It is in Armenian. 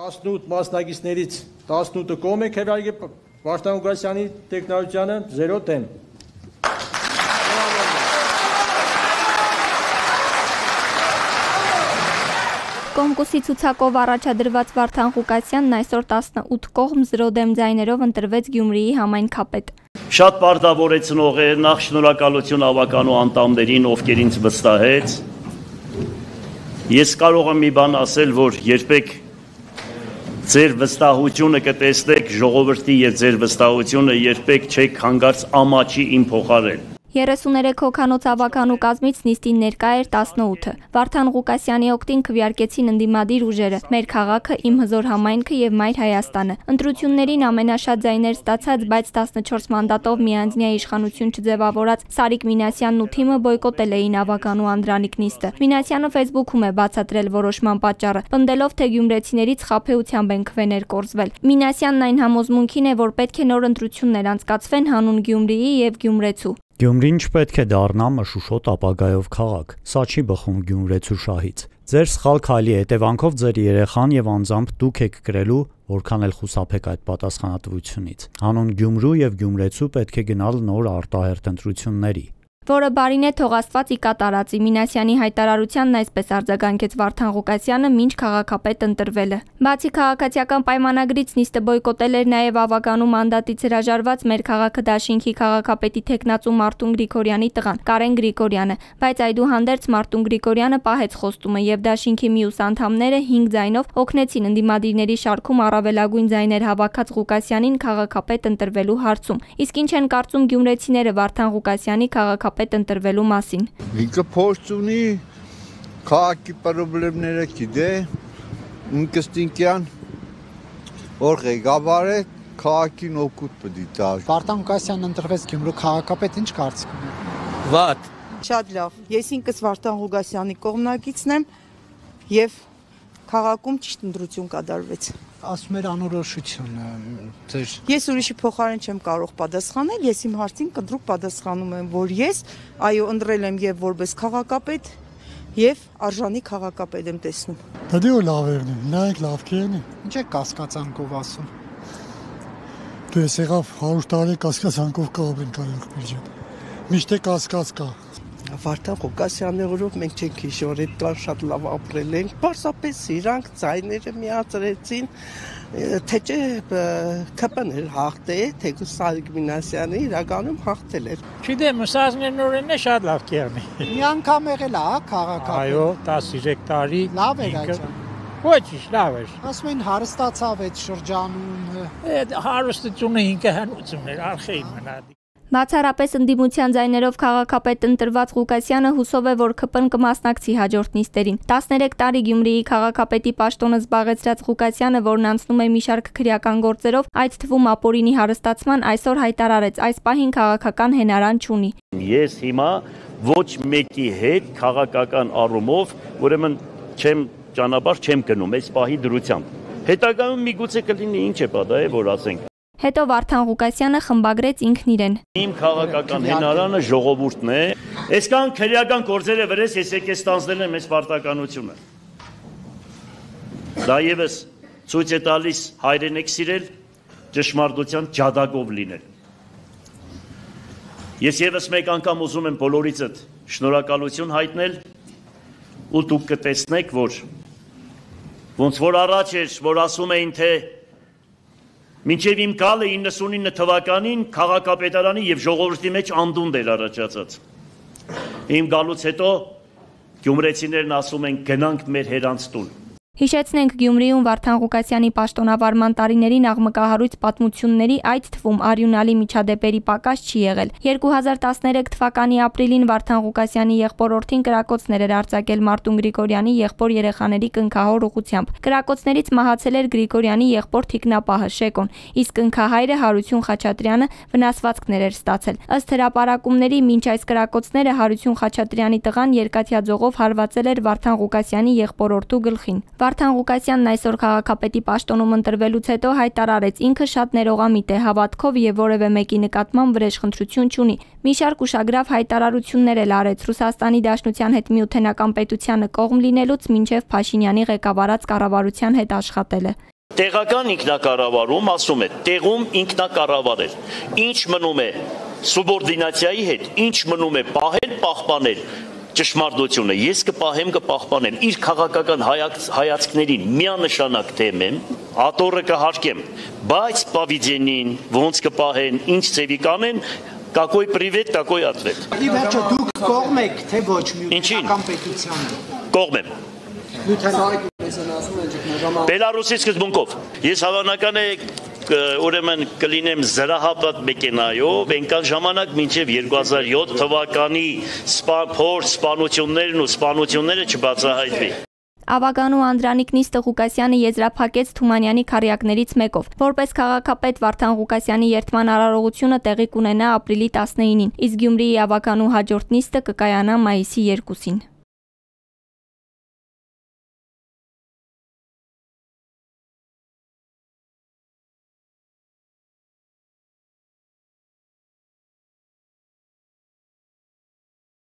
18 մասնակիցներից 18-ը կողմ է քվեարկել Վարդան Ղուկասյանի տեխնոլոգիանը 0 դեմ։ Կոնկուրսի ցուցակով առաջադրված Վարդան Ղուկասյանն այսօր 18 կողմ 0 դեմ ձայներով ընտրվեց Գյումրիի համայնքապետ։ Շատ պարտավորեցնող է, նախ շնորհակալություն ավականու անդամներին, ովքեր ինձ վստահեց։ Ես կարող եմ մի բան ասել, որ երբեք ձեր վստահությունը կտեսնեք ժողովրդի եւ ձեր վստահությունը երբեք չեք հանգարց ամաչի իմ փոխարեն։ 33 հոգանոց ավականու կազմից նիստին ներկա էր 18-ը։ Վարդան Ղուկասյանի օգտին քվեարկեցին ընդդիմադիր ուժերը՝ Մեր քաղաքը, Իմ հզոր համայնքը եւ Մայր Հայաստանը։ Ընտրություններին ամենաշատ ձայներ ստացած, բայց 14 մանդատով միանձնյա իշխանություն չձևավորած Սարիկ Մինասյանն ու թիմը բոյկոտել էին ավականու Անդրանիկ նիստը։ Մինասյանը Facebook-ում է բացատրել որոշման պատճառը, պնդելով, թե գյումրեցիներից խաբեությամբ են քվեներ կորզվել։ Մինասյանն այն համոզմունքին է, որ պետք է նոր ընտրություններ անցկացվեն հանուն Գյումրիի եւ Գյումրեցու։ Գյումրին չպետք է դառնա մշուշոտ ապագայով քաղաք, սա չի բխում գյումրեցու շահից։ Ձեր սխալ քայլի հետևանքով ձեր երեխան եւ անձամբ դուք եք կրելու, որքան էլ խուսափեք այդ պատասխանատվությունից։ Հանուն Գյումրու եւ Գյումրեցու պետք է գնալ նոր արտահերթ ընտրությունների։ Որը բարին է, թող Աստված ի կատարածի։ Մինասյանի հայտարարությանն այսպես արձագանքեց Վարդան Ղուկասյանը մինչ քաղաքապետ ընտրվելը։ Բացի քաղաքացիական պայմանագրից նիստը բոյկոտել էր նաև ավականու մանդատից հրաժարված Մեր քաղաքը դաշինքի քաղաքապետի թեկնածու Մարտուն Գրիգորյանի տղան Կարեն Գրիգորյանը, բայց այդուհանդերձ Մարտուն Գրիգորյանը պահեց խոստումը եւ դաշինքի մյուս անդամները 5 ձայնով օգնեցին ընդդիմադիրների շարքում առավելագույն ձայներ հավաքած Ղուկասյանին քաղաքապետ ընտրվելու հարցում։ Իսկ ինչ են կարծում գյումրեցիները Վարդան Ղուկասյանի քաղաքապետ ընտրվելու մասին։ Ինքը փորձ ունի քաղաքի խնդիրները գիտե, ինքստինքյան որ ղեկավար է քաղաքին օգուտ պետք է տա։ Վարդան Ղուկասյանն ընտրվեց Գյումրու քաղաքապետ, ինչ կարծիք ունեք։ Վատ։ Շատ լավ։ Ես ինքս Վարդան Ղուկասյանի կողմնակիցն եմ եւ քաղաքում ճիշտ ընտրություն կատարվեց։ Ասում էր անորոշություն ձեր։ Ես ուրիշի փոխարեն չեմ կարող պատասխանել, ես իմ հարցին կտրուկ պատասխանում եմ, որ ես այո ընտրել եմ եւ որպես քաղաքապետ եւ արժանի քաղաքապետ եմ տեսնում։ Դա դու լավ եղնի, նայեք լավ կենի։ Ինչ է կասկածանքով ասում։ Դու ես եղավ 100 տարի կասկածանքով կապ են կարող բիջան։ Միշտ է կասկած կա։ Վարդան Ղուկասյանի օրով մենք չենք հիշում, այդքան շատ լավ ապրել ենք, պարզապես իրանք ձայները միացրեցին, թե չէ ԿՊ-ն էր հաղթել, թե Սարիկ Մինասյանը իրականում հաղթել էր։ Չգիտեմ, սազներնորեն է շատ լավ կերնի։ Մի անգամ եղել է, քաղաքապետ։ Այո, 13 տարի։ Լավ էր այդ։ Ոչ, լավ էր։ Ասում են հարստացավ այդ շրջանում։ Այդ հարստությունը ինքը հնություն էր, արխեին մնաց։ Բացառապես ընդդիմության ձայներով քաղաքապետ ընտրված Ղուկասյանը հուսով է, որ ԿՊ-ն կմասնակցի հաջորդ նիստերին։ 13 տարի Գյումրիի քաղաքապետի պաշտոնը զբաղեցրած Ղուկասյանը, որն անցնում է մի շարք քրեական գործերով, այդ թվում ապօրինի հարստացման, այսօր հայտարարեց, այս պահին քաղաքական հենարան չունի։ Ես հիմա ոչ մեկի հետ քաղաքական առումով, ուրեմն ճանապարհ չեմ գնում այս պահի դրությամբ։ Հետագայում միգուցե կլինի ինչ է պատահ, որ ասենք։ Հետո Վարդան Ղուկասյանը խմբագրեց ինքն իրեն։ Իմ քաղաքական հենարանը ժողովուրդն է։ Այսքան քրեական գործերը վրես ես եկես ստանձնել եմ այս պարտականությունը։ Դա եւս ցույց է տալիս հայրենիք սիրել, ճշմարտության ջադագով լինել։ Ես եւս մեկ անգամ ուզում եմ բոլորիցդ շնորհակալություն հայտնել ու դուք կտեսնեք, որ ոնց որ առաջ էր, որ ասում էին, թե մինչև իմ գալը 99 թվականին քաղաքապետարանի եւ ժողովրդի մեջ անդունդ էր առաջացած։ Իմ գալուց հետո գյումրեցիներն ասում են գնանք մեր հերանց տուն։ Հիշեցնենք Գյումրիում Վարդան Ղուկասյանի պաշտոնավարման տարիներին աղմկահարույց պատմությունների, այդ թվում արյունալի միջադեպերի պակաս չի եղել։ 2013 թվականի ապրիլին Վարդան Ղուկասյանի եղբորորդին կրակոցներ էր արձակել Մարտուն Գրիգորյանի եղբոր երեխաների կնքահոր ուղղությամբ։ Կրակոցներից մահացել էր Գրիգորյանի եղբոր թիկնապահը Շեկոն, իսկ կնքահայրը Հարություն Խաչատրյանը վնասվածքներ էր ստացել։ Ըստ հրապարակումների, մինչ այս կրակոցները Հարություն Խաչատրյանի տղան երկաթյա ձողով հարվածել էր Վարդան Ղուկասյանի եղբորորդու գլխին։ Վարդան Ղուկասյանն այսօր քաղաքապետի պաշտոնում ընտրվելուց հետո հայտարարեց, ինքը շատ ներողամիտ է հավատքով եւ որևէ մեկի նկատմամբ վրեժխնդրություն չունի։ Մի շարք ուշագրավ հայտարարություններ էլ արեց Ռուսաստանի Դաշնության հետ միութենական պետությանը կողմ լինելուց մինչև Փաշինյանի ղեկավարած կառավարության հետ աշխատելը։ Տեղական ինքնակառավարում ասում է, տեղում ինքնակառավարել, ինչ մնում է սուբորդինացիայի հետ, ինչ մնում է պահել, պահպանել ճշմարտությունը, ես կպահեմ, կպահպանեմ, իր քաղաքական հայացքներին միանշանակ դեմ եմ, ատորը կհարկեմ, բայց պավիդենին, ոնց կպահեն, ինչ ծևի կանեն, какой привет, такой ответ։ Ի վերջո դուք կողմ եք, թե ոչ միութենական պետությանը։ Կողմ եմ։ Բելարուսի սկզբունքով։ Ես հավանական է ուրեմն կլինեմ զրահապատ մեքենայով, այնքան ժամանակ մինչև 2007 թվականի սպանություններն ու սպանությունները չբացահայտվի։ Ավագանու Անդրանիկ Նիստը Ղուկասյանը եզրափակեց Թումանյանի քառյակներից մեկով։ Որպես քաղաքապետ Վարդան Ղուկասյանի երդման արարողությունը տեղի կունենա ապրիլի 19-ին, իսկ Գյումրիի ավագանու հաջորդ նիստը կկայանա մայիսի 2-ին։